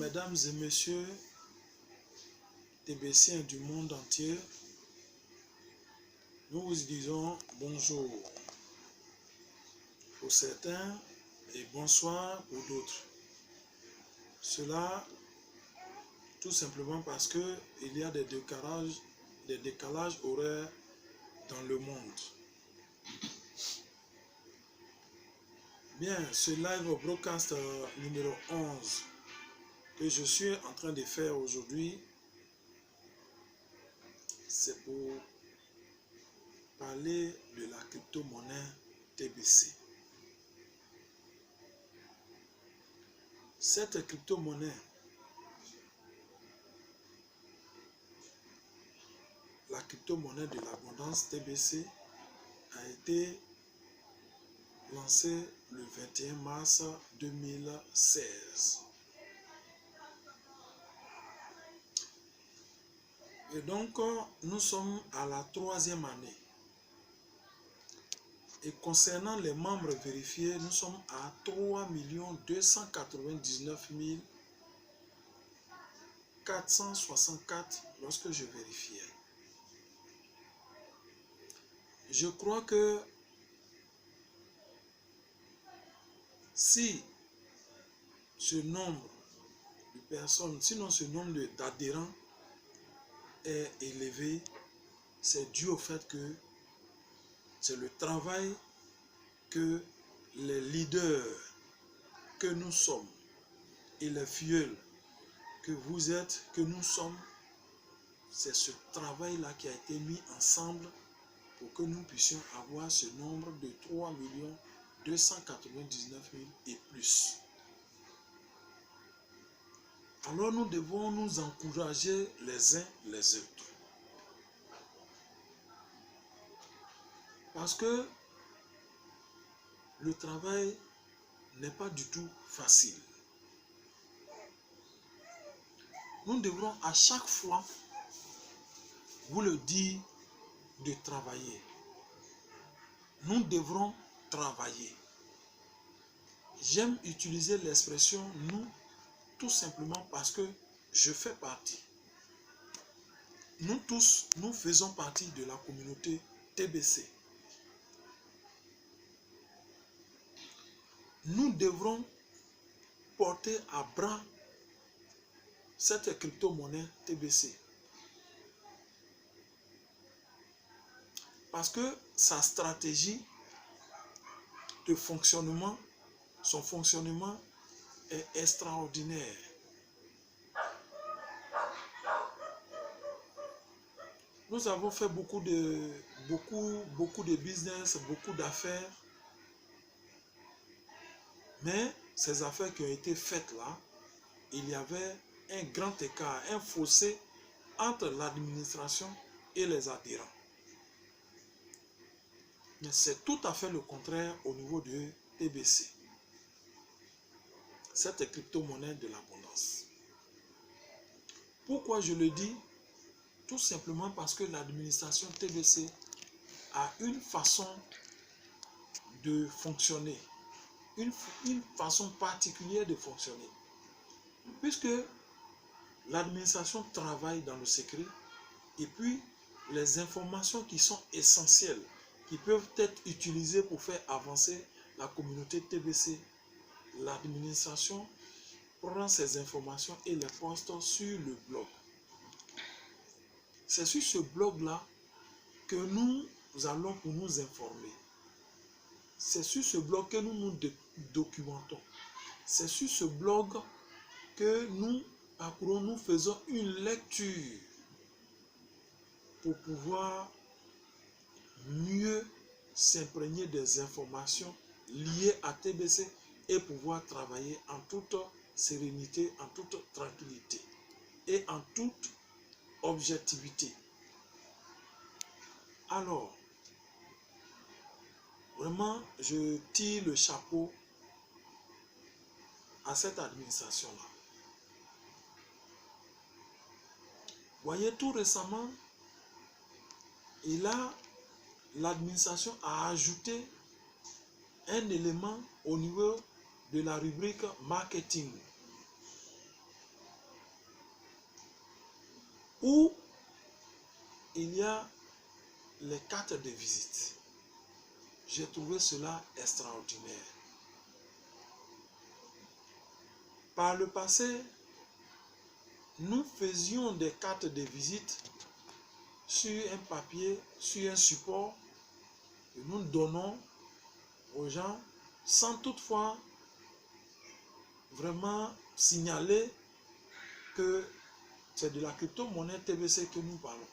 Mesdames et messieurs, TBCiens du monde entier, nous vous disons bonjour pour certains et bonsoir pour d'autres. Cela tout simplement parce que il y a des décalages horaires dans le monde. Bien, ce live broadcast numéro 11 que je suis en train de faire aujourd'hui, c'est pour parler de la crypto-monnaie TBC. Cette crypto-monnaie, la crypto-monnaie de l'abondance TBC, a été lancée le 21 mars 2016. Et donc, nous sommes à la 3e année. Et concernant les membres vérifiés, nous sommes à 3 299 464 lorsque je vérifiais. Je crois que si ce nombre de personnes, sinon ce nombre d'adhérents est élevé, c'est dû au fait que c'est le travail que les leaders que nous sommes et les filleuls que vous êtes, que nous sommes, c'est ce travail-là qui a été mis ensemble pour que nous puissions avoir ce nombre de 3 299 000 et plus. Alors nous devons nous encourager les uns les autres. Parce que le travail n'est pas du tout facile. Nous devrons à chaque fois vous le dire de travailler. Nous devrons travailler. J'aime utiliser l'expression nous tout simplement parce que je fais partie. Nous tous, nous faisons partie de la communauté TBC. Nous devrons porter à bras cette crypto-monnaie TBC. Parce que sa stratégie de fonctionnement, son fonctionnement est extraordinaire. Nous avons fait beaucoup de business, beaucoup d'affaires. Mais ces affaires qui ont été faites là, il y avait un grand écart, un fossé entre l'administration et les adhérents. Mais c'est tout à fait le contraire au niveau de TBC. Cette crypto-monnaie de l'abondance. Pourquoi je le dis? Tout simplement parce que l'administration TBC a une façon de fonctionner. Une façon particulière de fonctionner. Puisque l'administration travaille dans le secret et puis les informations qui sont essentielles, qui peuvent être utilisées pour faire avancer la communauté TBC, l'administration prend ces informations et les poste sur le blog. C'est sur ce blog-là que nous allons pour nous informer. C'est sur ce blog que nous nous documentons. C'est sur ce blog que nous parcourons, nous faisons une lecture pour pouvoir mieux s'imprégner des informations liées à TBC et pouvoir travailler en toute sérénité, en toute tranquillité et en toute objectivité. Alors, vraiment, je tire le chapeau à cette administration-là. Voyez, tout récemment, l'administration a ajouté un élément au niveau de la rubrique marketing. où il y a les cartes de visite. J'ai trouvé cela extraordinaire. Par le passé, nous faisions des cartes de visite sur un papier, sur un support, et nous donnons aux gens sans toutefois vraiment signaler que c'est de la crypto-monnaie TBC que nous parlons.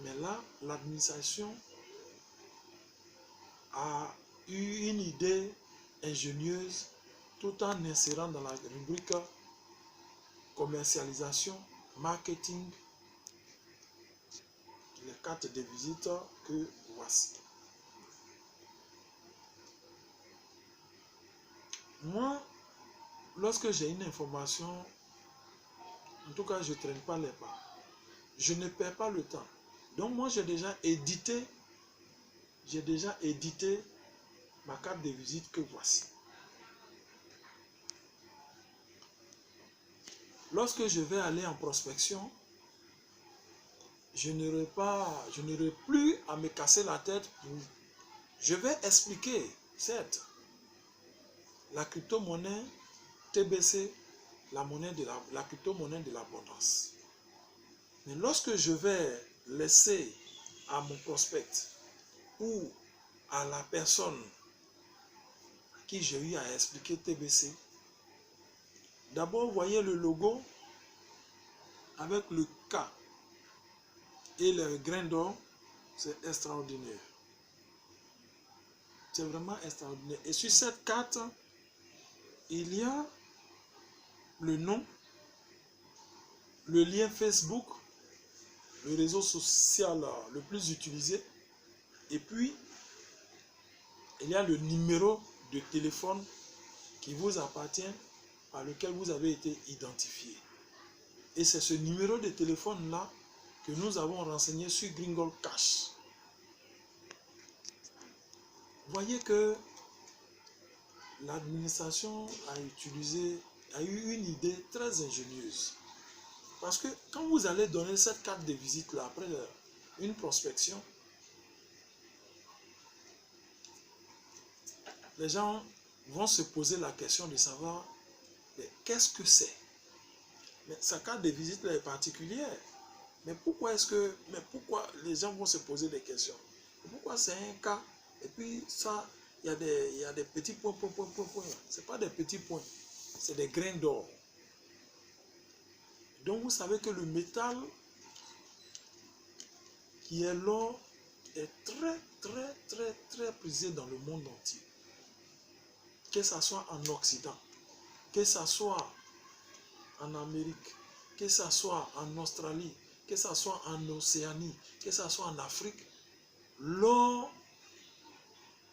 Mais là, l'administration a eu une idée ingénieuse tout en insérant dans la rubrique commercialisation, marketing, les cartes de visite que voici. Moi, lorsque j'ai une information, en tout cas, je ne traîne pas les pas. Je ne perds pas le temps. Donc moi, j'ai déjà édité ma carte de visite que voici. Lorsque je vais aller en prospection, je n'aurai plus à me casser la tête. Je vais expliquer, certes, la crypto-monnaie TBC, la crypto-monnaie de l'abondance. Mais lorsque je vais laisser à mon prospect ou à la personne à qui j'ai eu à expliquer TBC, d'abord, voyez le logo avec le K et le grain d'or, c'est extraordinaire. C'est vraiment extraordinaire. Et sur cette carte, il y a le nom, le lien Facebook, le réseau social le plus utilisé, et puis il y a le numéro de téléphone qui vous appartient, par lequel vous avez été identifié. Et c'est ce numéro de téléphone-là que nous avons renseigné sur Gringold Cash. Voyez que l'administration a eu une idée très ingénieuse. Parce que quand vous allez donner cette carte de visite-là après une prospection, les gens vont se poser la question de savoir qu'est-ce que c'est. Mais sa carte de visite là est particulière. Mais pourquoi les gens vont se poser des questions? Pourquoi c'est un cas et puis ça, il y a des petits points. Ce n'est pas des petits points, c'est des grains d'or. Donc vous savez que le métal qui est l'or est très prisé dans le monde entier. Que ce soit en Occident, que ce soit en Amérique, que ce soit en Australie, que ce soit en Océanie, que ce soit en Afrique, l'or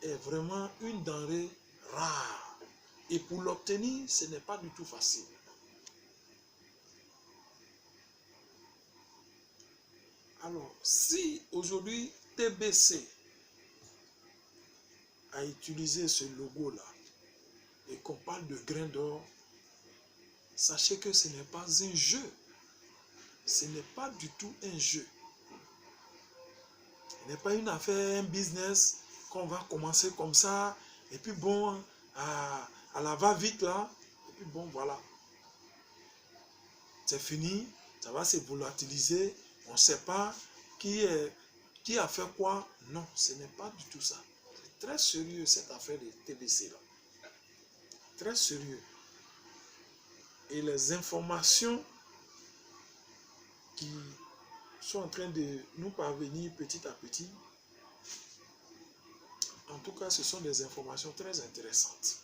est vraiment une denrée rare. Et pour l'obtenir, ce n'est pas du tout facile. Alors, si aujourd'hui TBC a utilisé ce logo-là et qu'on parle de grains d'or, sachez que ce n'est pas un jeu. Ce n'est pas du tout un jeu. Ce n'est pas une affaire, un business qu'on va commencer comme ça, et puis bon, à la va-vite là, et puis bon, voilà. C'est fini, ça va se volatiliser, on ne sait pas qui a fait quoi. Non, ce n'est pas du tout ça. C'est très sérieux cette affaire de TBC là. Très sérieux. Et les informations qui sont en train de nous parvenir petit à petit, en tout cas, ce sont des informations très intéressantes.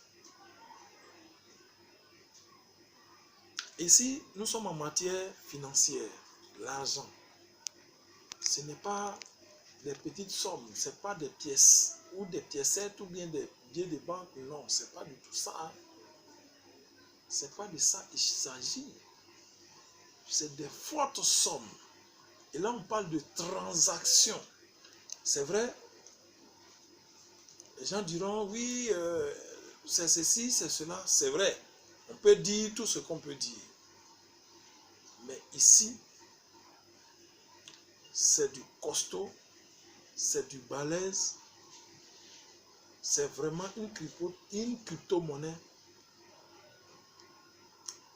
Ici, nous sommes en matière financière, l'argent. Ce n'est pas des petites sommes, ce n'est pas des pièces ou des piécettes ou bien des billets de banque. Non, ce n'est pas du tout ça. Ce n'est pas de ça qu'il s'agit. C'est des fortes sommes. Et là, on parle de transactions. C'est vrai, les gens diront, oui, c'est ceci, c'est cela. C'est vrai, on peut dire tout ce qu'on peut dire. Mais ici, c'est du costaud, c'est du balèze, c'est vraiment une crypto-monnaie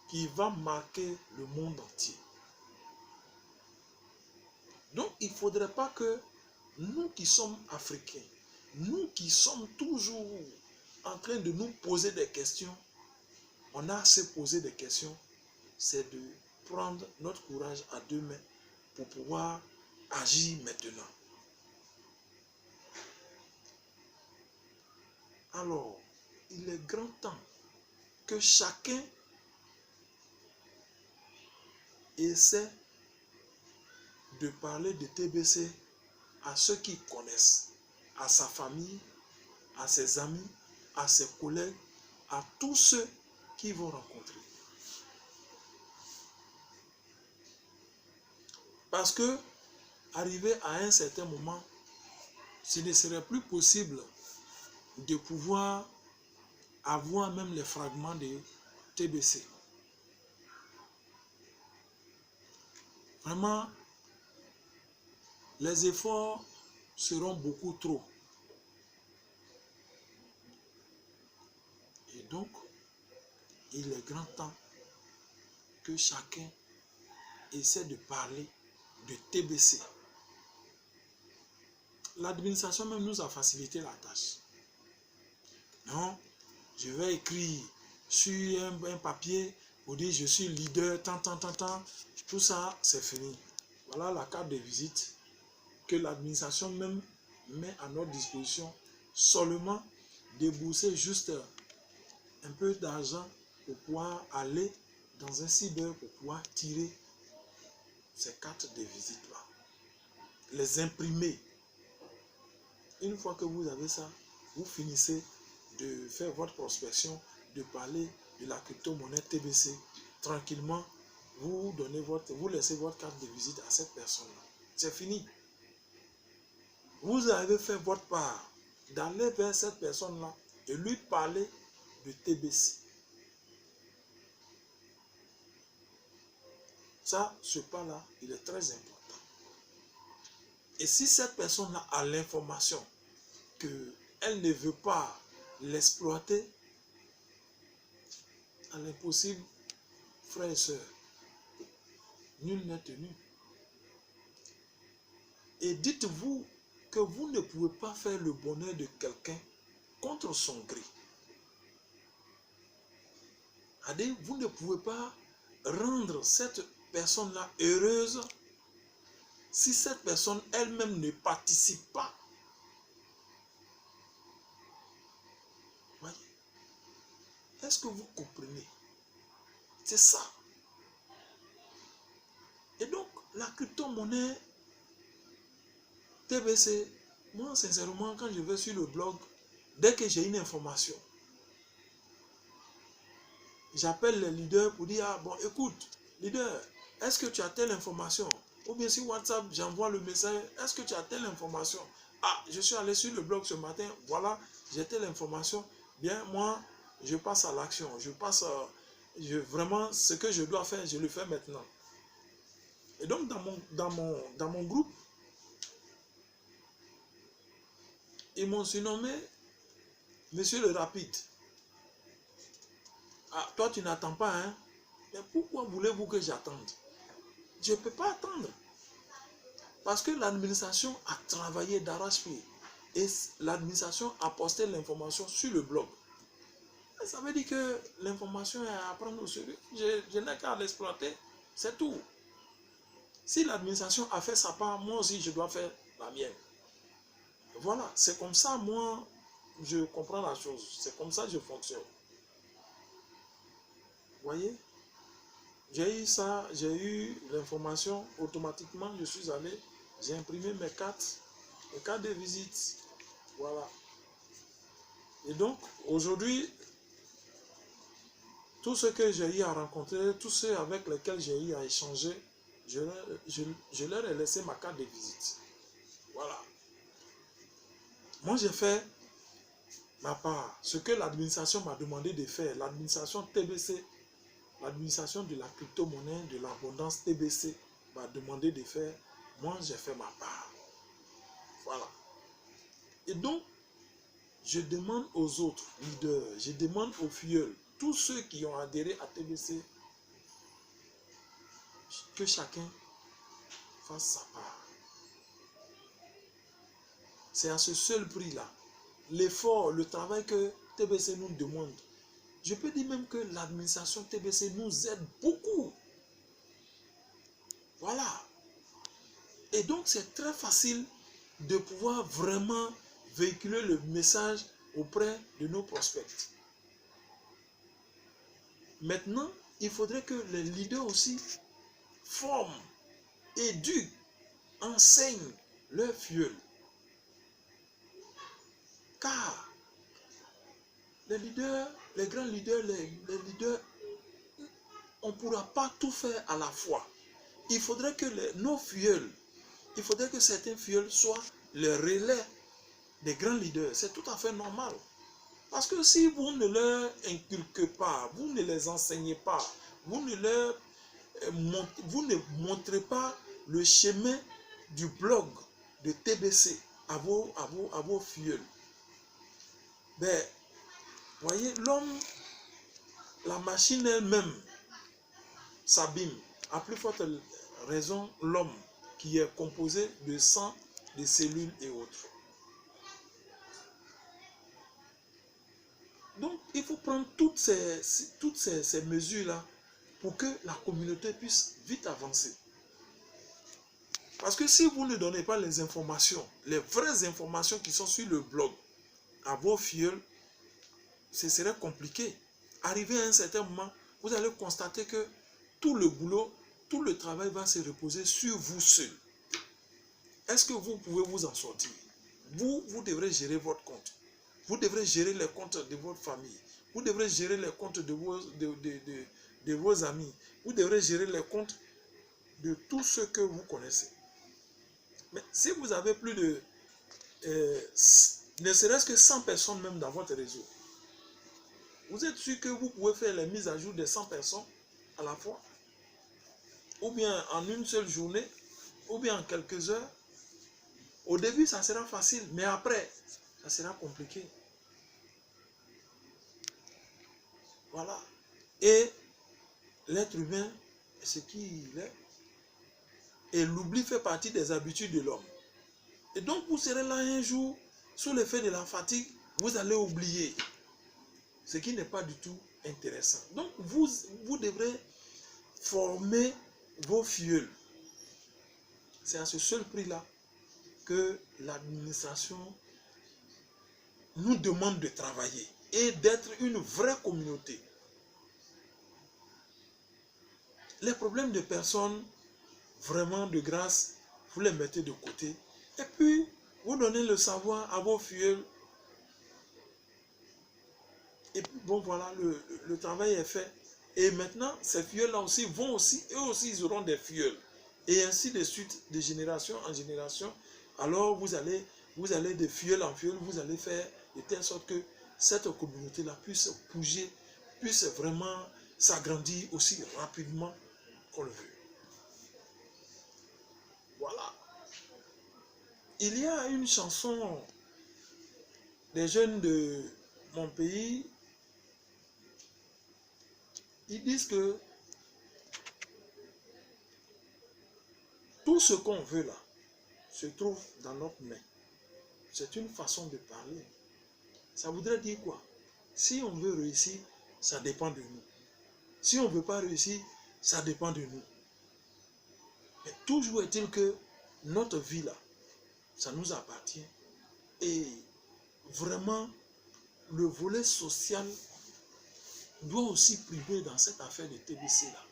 qui va marquer le monde entier. Donc, il ne faudrait pas que nous qui sommes africains, nous qui sommes toujours en train de nous poser des questions, on a assez posé des questions, c'est de prendre notre courage à deux mains pour pouvoir agir maintenant. Alors, il est grand temps que chacun essaie de parler de TBC à ceux qui connaissent, à sa famille, à ses amis, à ses collègues, à tous ceux qui vont rencontrer. Parce que, arrivé à un certain moment, ce ne serait plus possible de pouvoir avoir même les fragments de TBC. Vraiment, les efforts seront beaucoup trop. Et donc, il est grand temps que chacun essaie de parler de TBC. L'administration même nous a facilité la tâche. Non, je vais écrire sur un papier pour dire je suis leader, tant. Tout ça, c'est fini. Voilà la carte de visite que l'administration même met à notre disposition. Seulement débourser juste un peu d'argent pour pouvoir aller dans un cyber pour pouvoir tirer ces cartes de visite-là. Les imprimer. Une fois que vous avez ça, vous finissez de faire votre prospection, de parler de la crypto-monnaie TBC. Tranquillement, vous laissez votre carte de visite à cette personne-là. C'est fini. Vous avez fait votre part d'aller vers cette personne-là et lui parler de TBC. Ça, ce pas-là, il est très important. Et si cette personne-là a l'information qu'elle ne veut pas l'exploiter, à l'impossible, frères et sœurs, nul n'est tenu. Et dites-vous que vous ne pouvez pas faire le bonheur de quelqu'un contre son gré. C'est-à-dire, vous ne pouvez pas rendre cette personne-là heureuse si cette personne elle-même ne participe pas. Voyez? Est-ce que vous comprenez? C'est ça. Et donc, la crypto-monnaie TBC, moi, sincèrement, quand je vais sur le blog, dès que j'ai une information, j'appelle les leaders pour dire, ah bon, écoute, leader, est-ce que tu as telle information? Ou bien sur WhatsApp, j'envoie le message, est-ce que tu as telle information? Ah, je suis allé sur le blog ce matin, voilà, j'ai telle information. Bien, moi, je passe à l'action. Vraiment, ce que je dois faire, je le fais maintenant. Et donc, dans mon groupe, ils m'ont surnommé Monsieur le Rapide. Ah, toi, tu n'attends pas, hein? Mais pourquoi voulez-vous que j'attende? Je ne peux pas attendre. Parce que l'administration a travaillé d'arrache-pied. Et l'administration a posté l'information sur le blog. Et ça veut dire que l'information est à prendre au sérieux. Je n'ai qu'à l'exploiter. C'est tout. Si l'administration a fait sa part, moi aussi, je dois faire la mienne. Voilà, c'est comme ça, moi, je comprends la chose. C'est comme ça que je fonctionne. Vous voyez? J'ai eu ça, j'ai eu l'information, automatiquement, je suis allé, j'ai imprimé mes cartes de visite. Voilà. Et donc, aujourd'hui, tous ceux que j'ai eu à rencontrer, tous ceux avec lesquels j'ai eu à échanger, je leur ai laissé ma carte de visite. Voilà. Moi, j'ai fait ma part. Ce que l'administration m'a demandé de faire, l'administration TBC l'administration de la crypto-monnaie de l'abondance TBC m'a demandé de faire, moi j'ai fait ma part. Voilà. Et donc, je demande aux autres leaders, je demande aux filleuls, tous ceux qui ont adhéré à TBC, que chacun fasse sa part. C'est à ce seul prix-là. L'effort, le travail que TBC nous demande. Je peux dire même que l'administration TBC nous aide beaucoup. Voilà. Et donc, c'est très facile de pouvoir vraiment véhiculer le message auprès de nos prospects. Maintenant, il faudrait que les leaders aussi forment, éduquent, enseignent leurs filleuls. Car les leaders, les grands leaders, les leaders, on ne pourra pas tout faire à la fois. Il faudrait que nos filleuls, il faudrait que certains filleuls soient le relais des grands leaders. C'est tout à fait normal. Parce que si vous ne leur inculquez pas, vous ne les enseignez pas, vous ne montrez pas le chemin du blog de TBC à vos filleuls. Ben, voyez, l'homme, la machine elle-même s'abîme. À plus forte raison, l'homme qui est composé de sang, de cellules et autres. Donc, il faut prendre toutes ces mesures-là pour que la communauté puisse vite avancer. Parce que si vous ne donnez pas les informations, les vraies informations qui sont sur le blog à vos filleuls, ce serait compliqué. Arrivé à un certain moment, vous allez constater que tout le boulot, tout le travail va se reposer sur vous seul. Est-ce que vous pouvez vous en sortir? Vous devrez gérer votre compte. Vous devrez gérer les comptes de votre famille. Vous devrez gérer les comptes de vos amis. Vous devrez gérer les comptes de tous ceux que vous connaissez. Mais si vous avez plus de... ne serait-ce que 100 personnes même dans votre réseau, vous êtes sûr que vous pouvez faire les mises à jour de 100 personnes à la fois? Ou bien en une seule journée? Ou bien en quelques heures? Au début, ça sera facile, mais après, ça sera compliqué. Voilà. Et l'être humain est ce qu'il est. Et l'oubli fait partie des habitudes de l'homme. Et donc, vous serez là un jour, sous l'effet de la fatigue, vous allez oublier. Ce qui n'est pas du tout intéressant. Donc, vous devrez former vos filleuls. C'est à ce seul prix-là que l'administration nous demande de travailler et d'être une vraie communauté. Les problèmes de personnes, vraiment de grâce, vous les mettez de côté. Et puis, vous donnez le savoir à vos filleuls. Et puis, bon, voilà, le travail est fait. Et maintenant, ces filleuls-là aussi vont aussi, eux aussi, ils auront des filleuls. Et ainsi de suite, de génération en génération. Alors, vous allez de filleul en filleul, vous allez faire de telle sorte que cette communauté-là puisse bouger, puisse vraiment s'agrandir aussi rapidement qu'on le veut. Voilà. Il y a une chanson des jeunes de mon pays. Ils disent que tout ce qu'on veut là se trouve dans notre main. C'est une façon de parler. Ça voudrait dire quoi? Si on veut réussir, ça dépend de nous. Si on ne veut pas réussir, ça dépend de nous. Mais toujours est-il que notre vie là, ça nous appartient. Et vraiment, le volet social doit aussi primer dans cette affaire de TBC là.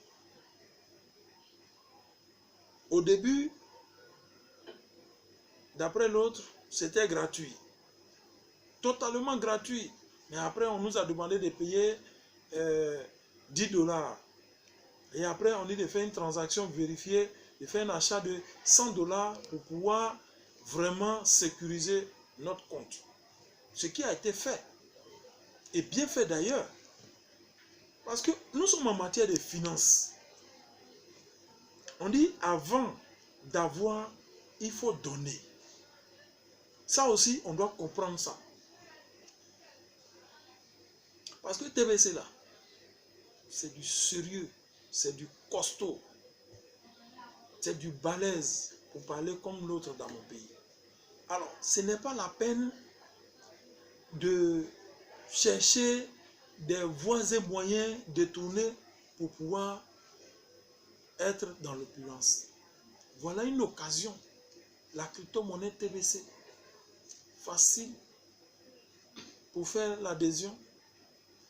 Au début, d'après l'autre, c'était gratuit. Totalement gratuit. Mais après, on nous a demandé de payer 10 $. Et après, on dit de faire une transaction vérifiée, de faire un achat de 100 $ pour pouvoir vraiment sécuriser notre compte. Ce qui a été fait. Et bien fait d'ailleurs. Parce que nous sommes en matière de finances. On dit avant d'avoir, il faut donner. Ça aussi, on doit comprendre ça. Parce que TBC là, c'est du sérieux, c'est du costaud, c'est du balèze, pour parler comme l'autre dans mon pays. Alors, ce n'est pas la peine de chercher des voies et moyens détournés pour pouvoir être dans l'opulence. Voilà une occasion. La crypto-monnaie TBC, facile pour faire l'adhésion.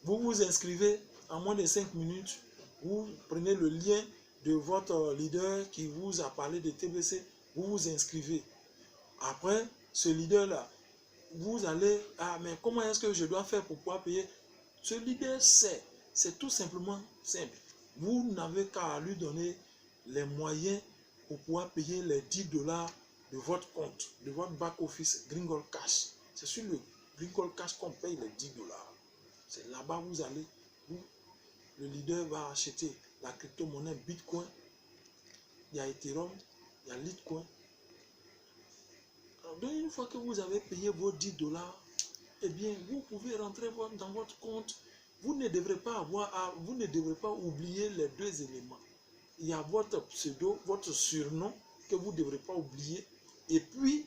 Vous vous inscrivez en moins de 5 minutes. Vous prenez le lien de votre leader qui vous a parlé de TBC. Vous vous inscrivez. Après, ce leader-là, vous allez... Ah, mais comment est-ce que je dois faire pour pouvoir payer? Ce leader sait. C'est tout simplement simple. Vous n'avez qu'à lui donner les moyens pour pouvoir payer les $10 de votre compte, de votre back-office Gringold Cash. C'est sur le Gringold Cash qu'on paye les $10. C'est là-bas vous allez, le leader va acheter la crypto-monnaie Bitcoin, il y a Ethereum, il y a Litecoin. Alors, donc, une fois que vous avez payé vos $10, eh bien, vous pouvez rentrer dans votre compte. Vous ne devrez pas vous ne devrez pas oublier les deux éléments. Il y a votre pseudo, votre surnom que vous ne devrez pas oublier. Et puis,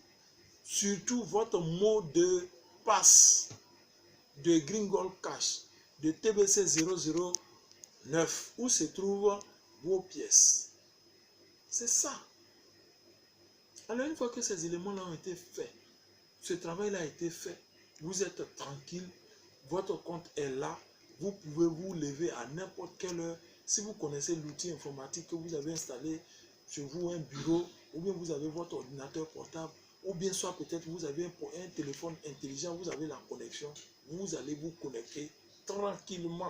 surtout, votre mot de passe de Gringold Cash, de TBC 009, où se trouvent vos pièces. C'est ça. Alors, une fois que ces éléments-là ont été faits, ce travail-là a été fait, vous êtes tranquille, votre compte est là, vous pouvez vous lever à n'importe quelle heure. Si vous connaissez l'outil informatique que vous avez installé chez vous, un bureau, ou bien vous avez votre ordinateur portable, ou bien soit peut-être vous avez un téléphone intelligent, vous avez la connexion, vous allez vous connecter tranquillement.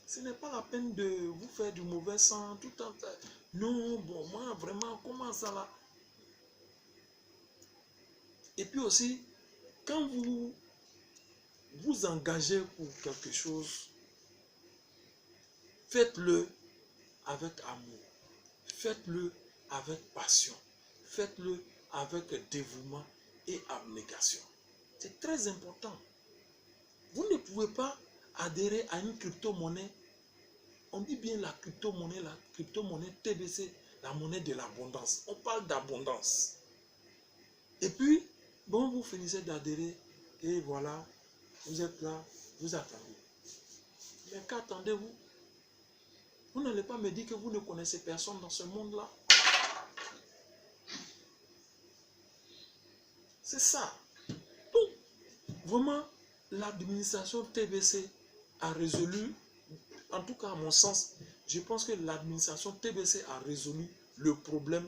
Ce n'est pas la peine de vous faire du mauvais sang tout en temps. Non, bon, moi vraiment, comment ça là? Et puis aussi, quand vous vous engagez pour quelque chose, faites-le avec amour, faites-le avec passion, faites-le avec dévouement et abnégation. C'est très important. Vous ne pouvez pas adhérer à une crypto-monnaie. On dit bien la crypto-monnaie TBC, la monnaie de l'abondance. On parle d'abondance. Et puis, bon, vous finissez d'adhérer et voilà, vous êtes là, vous attendez. Mais qu'attendez-vous? Vous n'allez pas me dire que vous ne connaissez personne dans ce monde-là. C'est ça. Donc, vraiment, l'administration TBC a résolu, en tout cas à mon sens, je pense que l'administration TBC a résolu le problème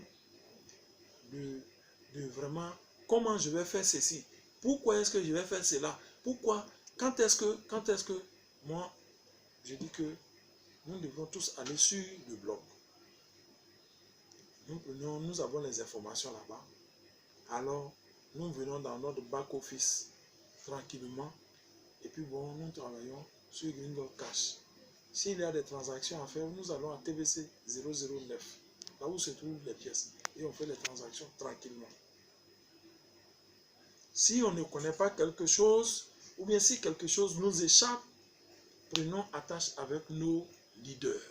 de vraiment comment je vais faire ceci. Pourquoi est-ce que je vais faire cela? Pourquoi? Quand est-ce que moi, je dis que nous devons tous aller sur le blog. Nous avons les informations là-bas. Alors, nous venons dans notre back-office tranquillement. Et puis bon, nous travaillons sur Gringold Cash. S'il y a des transactions à faire, nous allons à TBC 009, là où se trouvent les pièces. Et on fait les transactions tranquillement. Si on ne connaît pas quelque chose, ou bien si quelque chose nous échappe, prenons attache avec nos leaders.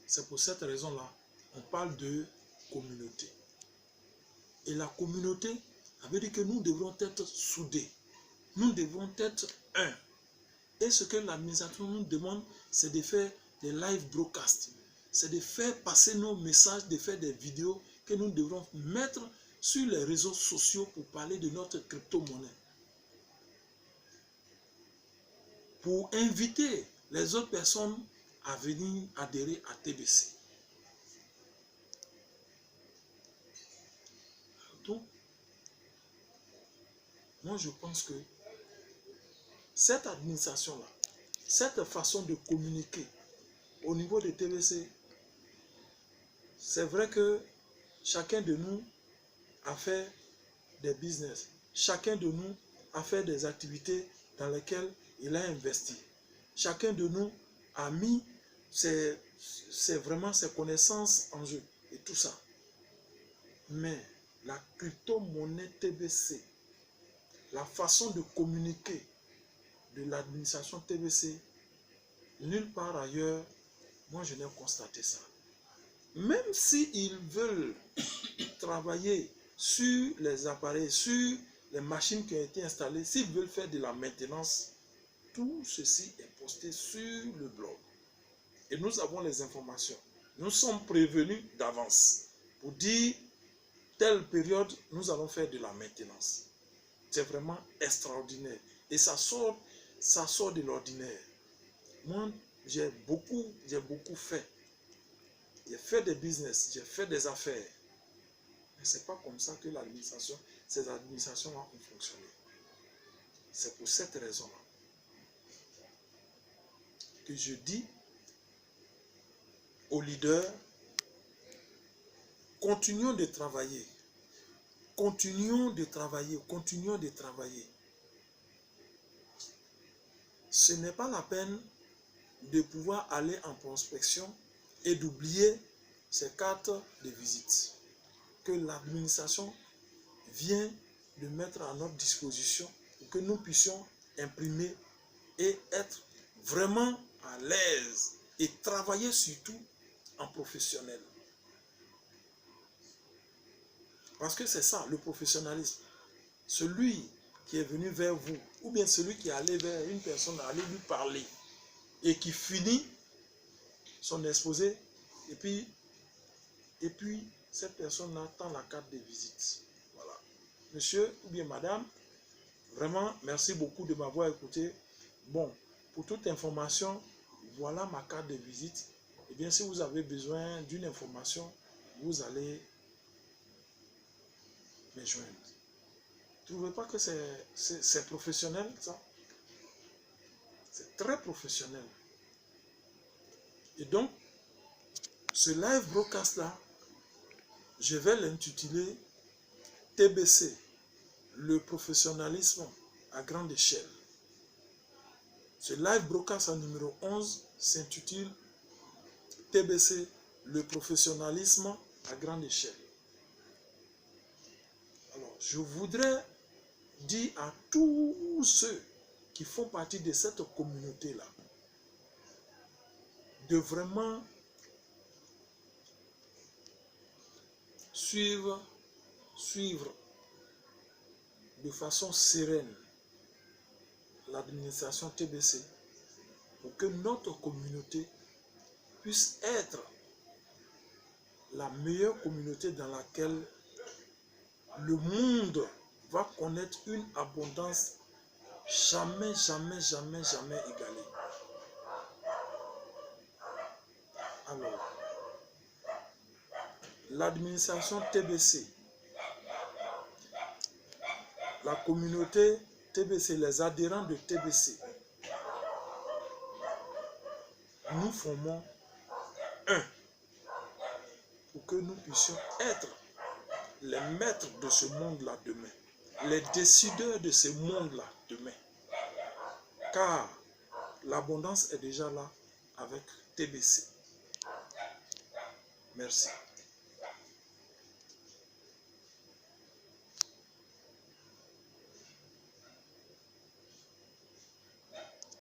C'est pour cette raison-là, on parle de communauté. Et la communauté, ça veut dire que nous devrons être soudés. Nous devons être un. Et ce que l'administration nous demande, c'est de faire des live broadcasts. C'est de faire passer nos messages, de faire des vidéos que nous devrons mettre sur les réseaux sociaux pour parler de notre crypto-monnaie. Pour inviter les autres personnes à venir adhérer à TBC. Donc, moi je pense que cette administration-là, cette façon de communiquer au niveau de TBC, c'est vrai que chacun de nous a fait des business. Chacun de nous a fait des activités dans lesquels il a investi. Chacun de nous a mis vraiment ses connaissances en jeu et tout ça. Mais la crypto-monnaie TBC, la façon de communiquer de l'administration TBC, nulle part ailleurs, moi je n'ai constaté ça. Même s'ils veulent travailler sur les appareils, sur les machines qui ont été installées, s'ils veulent faire de la maintenance, tout ceci est posté sur le blog. Et nous avons les informations. Nous sommes prévenus d'avance pour dire, telle période, nous allons faire de la maintenance. C'est vraiment extraordinaire. Et ça sort de l'ordinaire. Moi, j'ai beaucoup fait. J'ai fait des business, j'ai fait des affaires. Mais ce n'est pas comme ça que ces administrations ont fonctionné. C'est pour cette raison-là que je dis aux leaders, continuons de travailler. Continuons de travailler, continuons de travailler. Ce n'est pas la peine de pouvoir aller en prospection et d'oublier ces cartes de visite que l'administration vient de mettre à notre disposition pour que nous puissions imprimer et être vraiment à l'aise et travailler surtout en professionnel. Parce que c'est ça, le professionnalisme. Celui qui est venu vers vous, ou bien celui qui est allé vers une personne, aller lui parler, et qui finit son exposé, et puis cette personne attend la carte de visite. Voilà. Monsieur ou bien madame, vraiment, merci beaucoup de m'avoir écouté. Bon, pour toute information, voilà ma carte de visite. Et bien, si vous avez besoin d'une information, vous allez me joindre. Tu ne trouvez pas que c'est professionnel, ça? C'est très professionnel. Et donc, ce live broadcast-là, je vais l'intituler TBC, le professionnalisme à grande échelle. Ce live broadcast en numéro 11 s'intitule TBC, le professionnalisme à grande échelle. Alors, je voudrais dire à tous ceux qui font partie de cette communauté-là de vraiment suivre de façon sereine l'administration TBC pour que notre communauté puisse être la meilleure communauté dans laquelle le monde va connaître une abondance jamais égalée. Alors, l'administration TBC, la communauté TBC, les adhérents de TBC, nous formons un pour que nous puissions être les maîtres de ce monde-là demain, les décideurs de ce monde-là demain. Car l'abondance est déjà là avec TBC. Merci.